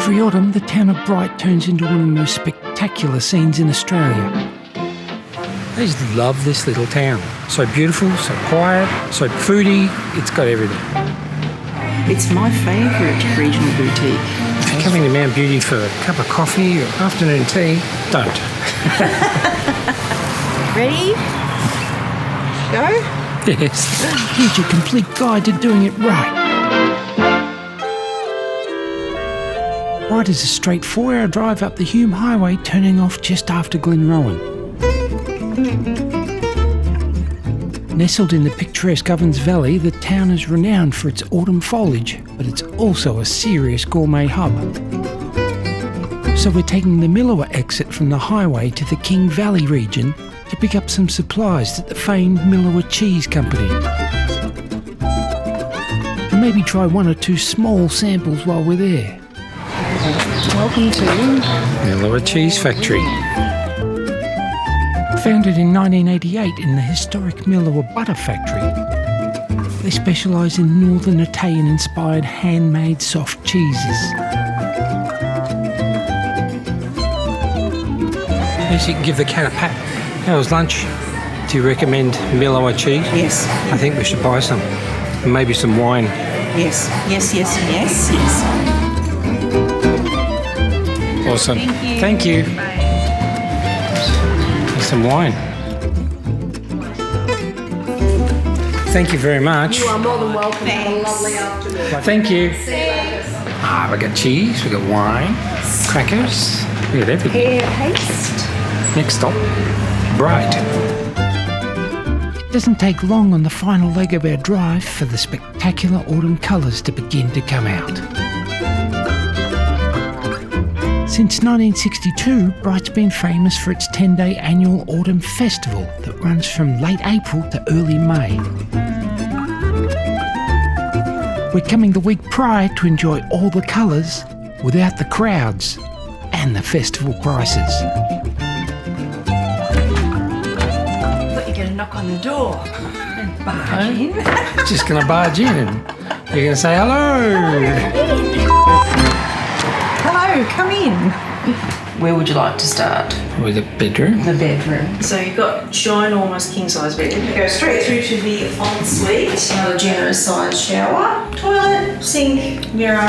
Every autumn, the town of Bright turns into one of the most spectacular scenes in Australia. I just love this little town. So beautiful, so quiet, so foodie, it's got everything. It's my favourite regional boutique. If you're coming to Mount Beauty for a cup of coffee or afternoon tea, don't. Ready? Go? Yes. Here's your complete guide to doing it right. Bright is a straight 4-hour drive up the Hume Highway, turning off just after Glenrowan. Nestled in the picturesque Ovens Valley, the town is renowned for its autumn foliage, but it's also a serious gourmet hub. So we're taking the Milawa exit from the highway to the King Valley region to pick up some supplies at the famed Milawa Cheese Company. And maybe try one or two small samples while we're there. Welcome to Milawa Cheese Factory. Founded in 1988 in the historic Milawa Butter Factory, they specialise in Northern Italian-inspired handmade soft cheeses. Yes, you can give the cat a pat. How was lunch? Do you recommend Milawa cheese? Yes. I think we should buy some. And maybe some wine. Yes. Awesome. Thank you. There's some wine. Thank you very much. You are more than welcome. Have a lovely afternoon. Thank you. See you later. We got cheese, we got wine, crackers, we got everything. Hair paste. Next stop, Bright. It doesn't take long on the final leg of our drive for the spectacular autumn colours to begin to come out. Since 1962, Bright's been famous for its 10-day annual autumn festival that runs from late April to early May. We're coming the week prior to enjoy all the colours without the crowds and the festival prices. knock on the door and barge in. Just going to barge in and you're going to say hello. Hello, come in. Where would you like to start? With a bedroom. The bedroom. So you've got ginormous king-size bed. You go straight through to the ensuite. Another generous sized shower, toilet, sink, mirror.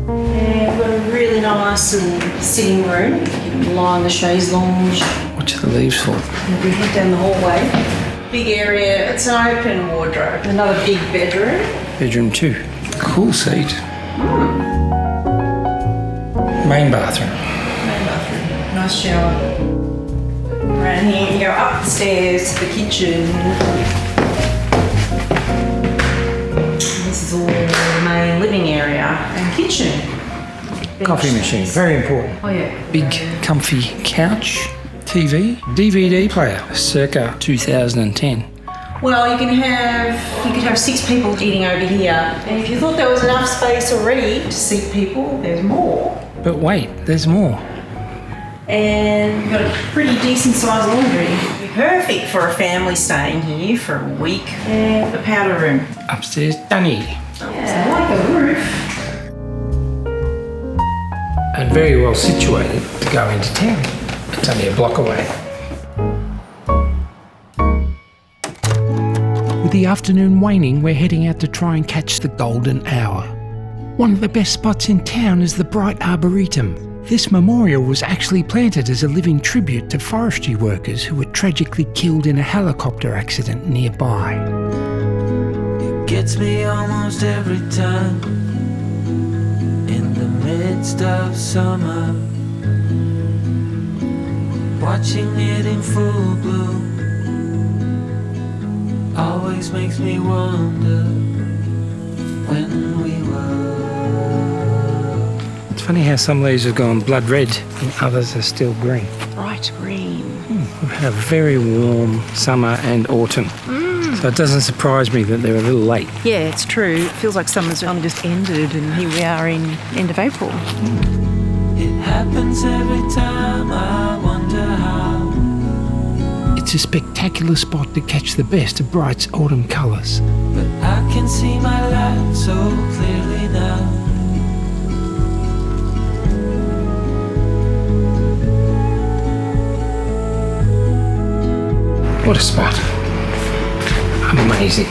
And we've got a really nice sitting room. You can lie on the chaise lounge. What's the leaves for? And we head down the hallway. Big area. It's an open wardrobe. Another big bedroom. Bedroom 2. Cool seat. Main bathroom. Nice shower. Around here, you go up the stairs to the kitchen. This is all the main living area and kitchen. Coffee machine, very important. Oh yeah. Big comfy couch, TV, DVD player, circa 2010. Well, you could have 6 people eating over here. And if you thought there was enough space already to seat people, there's more. But wait, there's more. And you've got a pretty decent sized laundry. Perfect for a family staying here for a week. And the powder room. Upstairs, Dunny. Yeah, I like the roof. And very well situated to go into town. It's only a block away. With the afternoon waning, we're heading out to try and catch the golden hour. One of the best spots in town is the Bright Arboretum. This memorial was actually planted as a living tribute to forestry workers who were tragically killed in a helicopter accident nearby. It gets me almost every time in the midst of summer, watching it in full bloom always makes me wonder when we were. It's funny how some leaves have gone blood red and others are still green. Bright green. We've had a very warm summer and autumn. So it doesn't surprise me that they're a little late. Yeah, it's true. It feels like summer's only just ended and here we are in end of April. It happens every time, I wonder how. It's a spectacular spot to catch the best of Bright's autumn colours. But I can see my light so clearly now. What a spot. Amazing.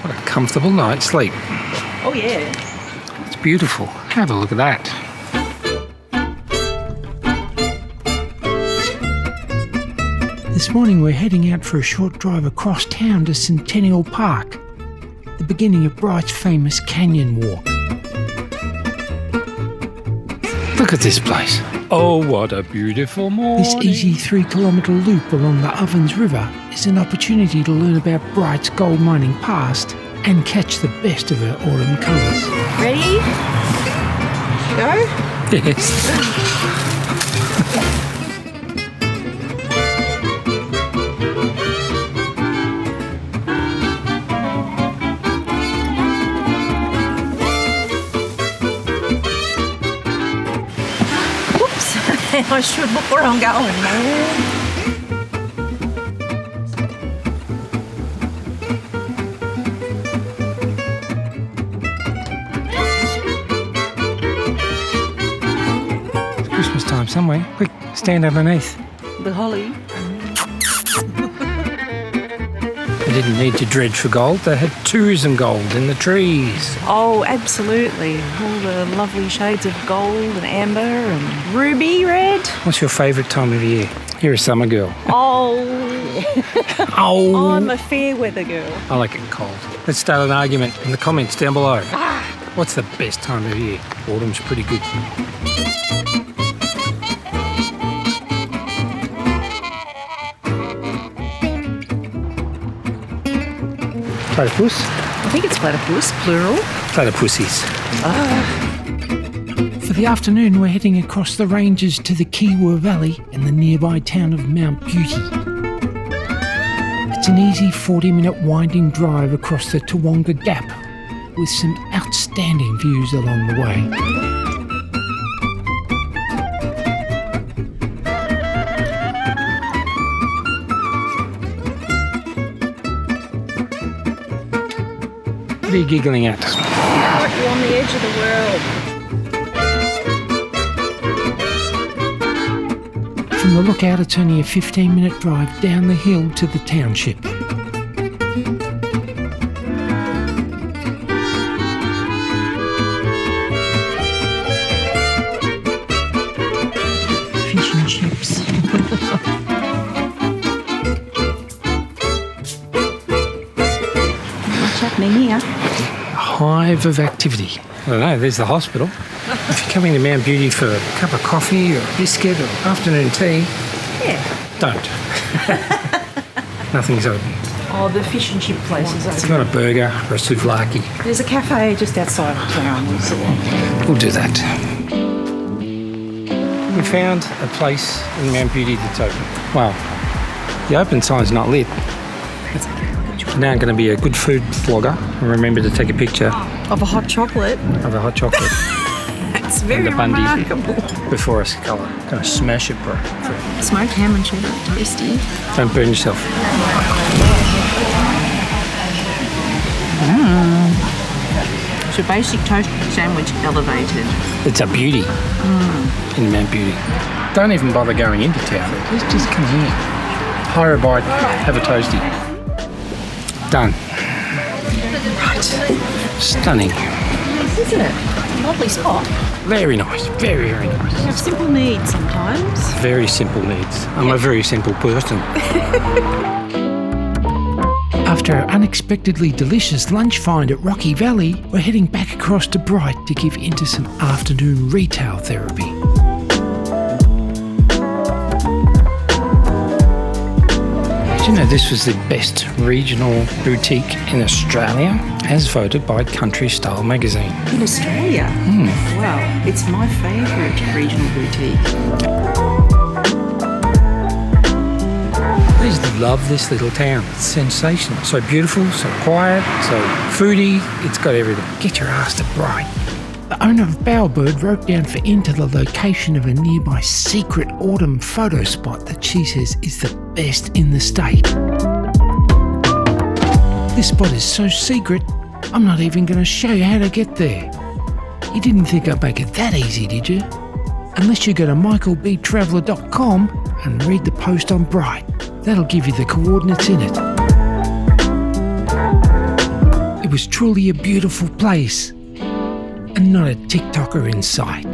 What a comfortable night's sleep. Oh yeah. It's beautiful. Have a look at that. This morning we're heading out for a short drive across town to Centennial Park, the beginning of Bright's famous canyon walk. Look at this place. Oh, what a beautiful morning. This easy 3-kilometre loop along the Ovens River is an opportunity to learn about Bright's gold mining past and catch the best of her autumn colours. Ready? Go? Yes. I should look where I'm going, man. It's Christmas time somewhere. Quick, stand underneath. The holly. They didn't need to dredge for gold. They had tourism gold in the trees. Oh, absolutely. All the lovely shades of gold and amber and ruby red. What's your favourite time of year? You're a summer girl. Oh. Oh. I'm a fair weather girl. I like it cold. Let's start an argument in the comments down below. What's the best time of year? Autumn's pretty good. Platypus? I think it's platypus, plural. Platypussies. For the afternoon, we're heading across the ranges to the Kiwa Valley and the nearby town of Mount Beauty. It's an easy 40-minute winding drive across the Tawonga Gap with some outstanding views along the way. What are you giggling at? You're on the edge of the world. From the lookout, it's only a 15-minute drive down the hill to the township. Fish and chips. What's happening here? Hive of activity. I don't know, there's the hospital. If you're coming to Mount Beauty for a cup of coffee or a biscuit or afternoon tea, Yeah. don't. Nothing's open. Oh, the fish and chip place is If open. you want a burger or a souvlaki, There's a cafe just outside of town. we'll do that. We found a place in Mount Beauty that's open. Well, the open sign's not lit. Now I'm going to be a good food vlogger and remember to take a picture Of a hot chocolate. of a hot chocolate It's very the Bundy. remarkable. before I scull it. Going to smash it, bro. Smoked ham and cheddar, tasty. Don't burn yourself. So basic toast sandwich elevated. It's a beauty in Mount Beauty. Don't even bother going into town. Just come here. Hire a bite, have a toasty. Done. Right. Stunning. Isn't it? Lovely spot. Very nice. Very, very nice. We have simple needs sometimes. Very simple needs. I'm a very simple person. After our unexpectedly delicious lunch find at Rocky Valley, we're heading back across to Bright to give into some afternoon retail therapy. Do you know this was the best regional boutique in Australia, as voted by Country Style magazine? In Australia? Wow, it's my favourite regional boutique. I just love this little town. It's sensational. So beautiful, so quiet, so foodie. It's got everything. Get your ass to Bright. The owner of Bowerbird wrote down for Enter the location of a nearby secret autumn photo spot that she says is the best in the state. This spot is so secret, I'm not even going to show you how to get there. You didn't think I'd make it that easy, did you? unless you go to michaelbtraveller.com and read the post on Bright. That'll give you the coordinates in it. It was truly a beautiful place, and not a TikToker in sight.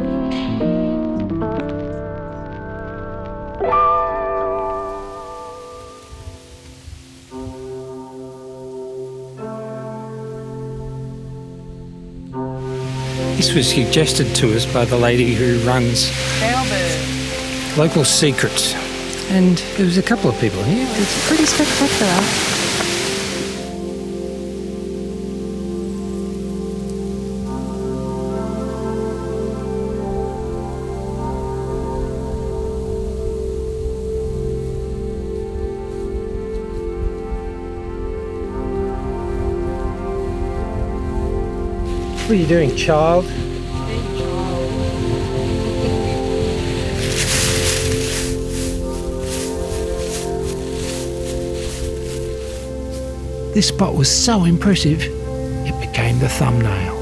This was suggested to us by the lady who runs Bowerbird. Local Secrets. And there was a couple of people here. It's pretty spectacular. What are you doing, child? This spot was so impressive, it became the thumbnail.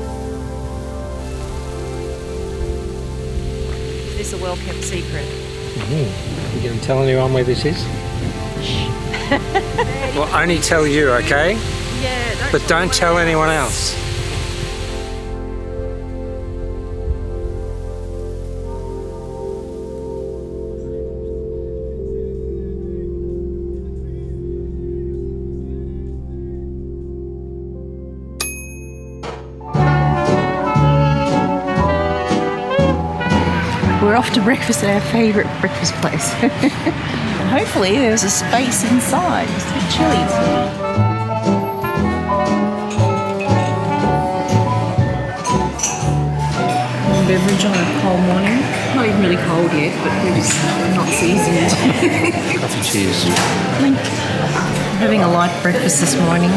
Is this a well-kept secret? You going to tell anyone where this is? Well, only tell you, okay? Yeah, But don't tell anyone else. We're off to breakfast at our favourite breakfast place. And hopefully there's a space inside. It's a bit chilly. Beverage on a cold morning. Not even really cold yet, but we're just not seasoned. Coffee cheers. We're having a light breakfast this morning.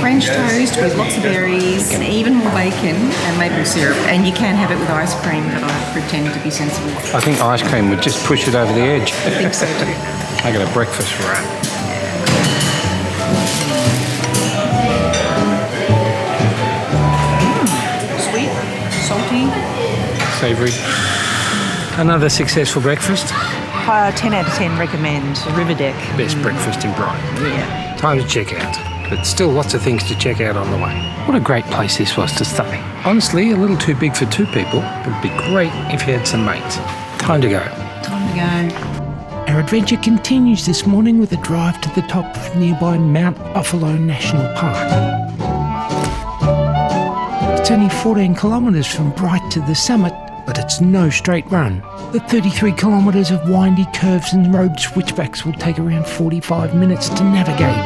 French toast with lots of berries and even more bacon and maple syrup. And you can have it with ice cream, but I pretend to be sensible. I think ice cream would just push it over the edge. I think so too. I got a breakfast wrap. Sweet, salty. Savoury. Another successful breakfast. 10 out of 10 recommend. The River Deck. Best breakfast in Brighton. Yeah. Time to check out. But still lots of things to check out on the way. What a great place this was to stay. Honestly, a little too big for two people. It would be great if you had some mates. Time to go. Time to go. Our adventure continues this morning with a drive to the top of nearby Mount Buffalo National Park. It's only 14 kilometres from Bright to the summit, but it's no straight run. The 33 kilometres of windy curves and road switchbacks will take around 45 minutes to navigate.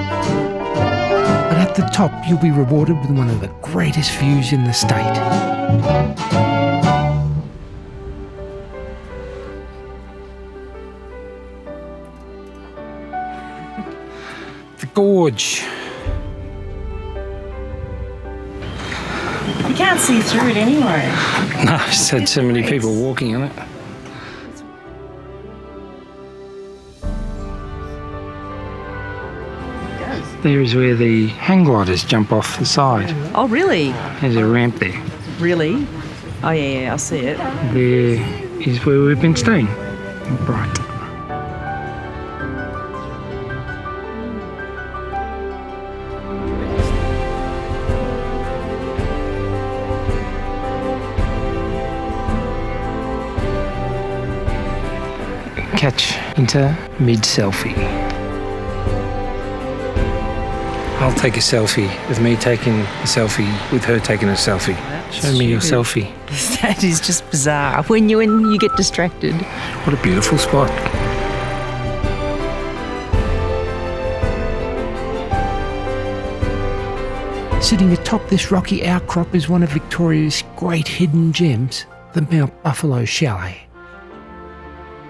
But at the top, you'll be rewarded with one of the greatest views in the state. The Gorge. You can't see through it anyway. No, I just had so many people walking on it. There is where the hang gliders jump off the side. Oh, really? There's a ramp there. Really? Oh, yeah, I see it. There is where we've been staying. Bright. Catch into mid-selfie. I'll take a selfie with me taking a selfie with her taking a selfie. Show me your selfie. That is just bizarre. When you get distracted. What a beautiful spot. Sitting atop this rocky outcrop is one of Victoria's great hidden gems, the Mount Buffalo Chalet.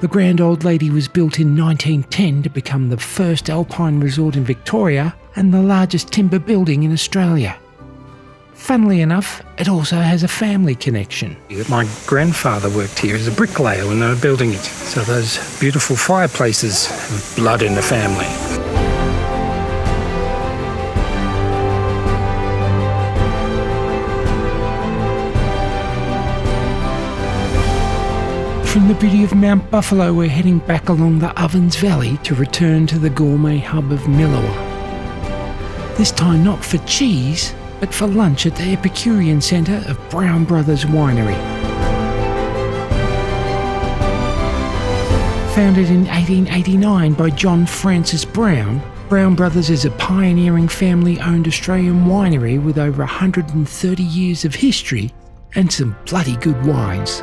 The Grand Old Lady was built in 1910 to become the first alpine resort in Victoria and the largest timber building in Australia. Funnily enough, it also has a family connection. My grandfather worked here as a bricklayer when they were building it, so those beautiful fireplaces have blood in the family. From the beauty of Mount Buffalo, we're heading back along the Ovens Valley to return to the gourmet hub of Milawa. This time not for cheese, but for lunch at the Epicurean Centre of Brown Brothers Winery. Founded in 1889 by John Francis Brown, Brown Brothers is a pioneering family-owned Australian winery with over 130 years of history and some bloody good wines.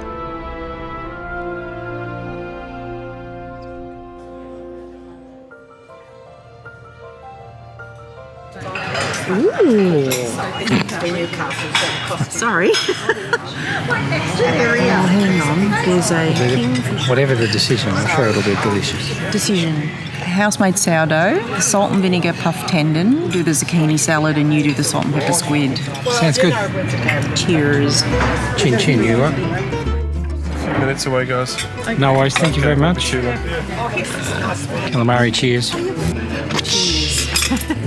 Sorry. Area. Oh, hang on. There's a Whatever the decision, I'm sure it'll be delicious. decision. House-made sourdough, the salt and vinegar puff tendon, do the zucchini salad and you do the salt and pepper squid. Sounds good. Cheers. Chin chin, you lot. Minutes away, guys. No worries, thank you very much. Calamari, cheers.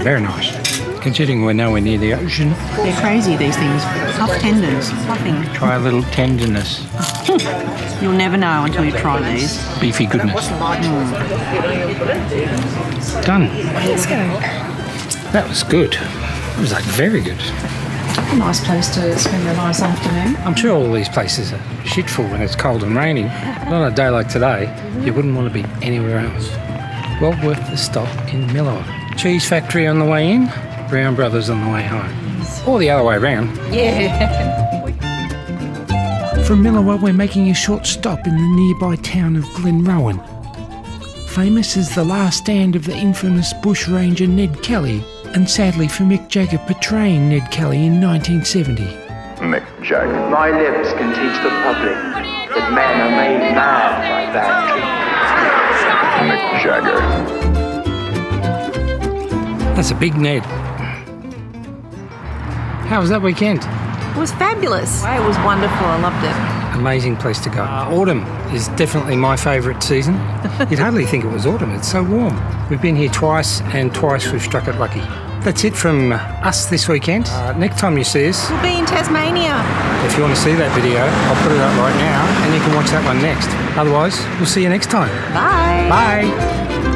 Very nice. Considering we're nowhere near the ocean, They're crazy, these things. Puff tendons, puffing. try a little tenderness, You'll never know until you try these. beefy goodness. Done. Let's go. That was good. It was like very good. A nice place to spend a nice afternoon. I'm sure all these places are shitful when it's cold and raining. But on a day like today, you wouldn't want to be anywhere else. Well worth the stop in Milawa. Cheese factory on the way in, Brown Brothers on the way home. Or the other way around. Yeah. From Milawa, we're making a short stop in the nearby town of Glenrowan. Famous as the last stand of the infamous bushranger Ned Kelly, and sadly for Mick Jagger portraying Ned Kelly in 1970. Mick Jagger. My lips can teach the public that men are made mad by bad treatment. Mick Jagger. That's a big Ned. How was that weekend? It was fabulous. It was wonderful. I loved it. Amazing place to go. Autumn is definitely my favourite season. You'd hardly think it was autumn, it's so warm. We've been here twice, and twice we've struck it lucky. That's it from us this weekend. Next time you see us, We'll be in Tasmania. if you want to see that video, I'll put it up right now, and you can watch that one next. Otherwise, we'll see you next time. Bye. Bye.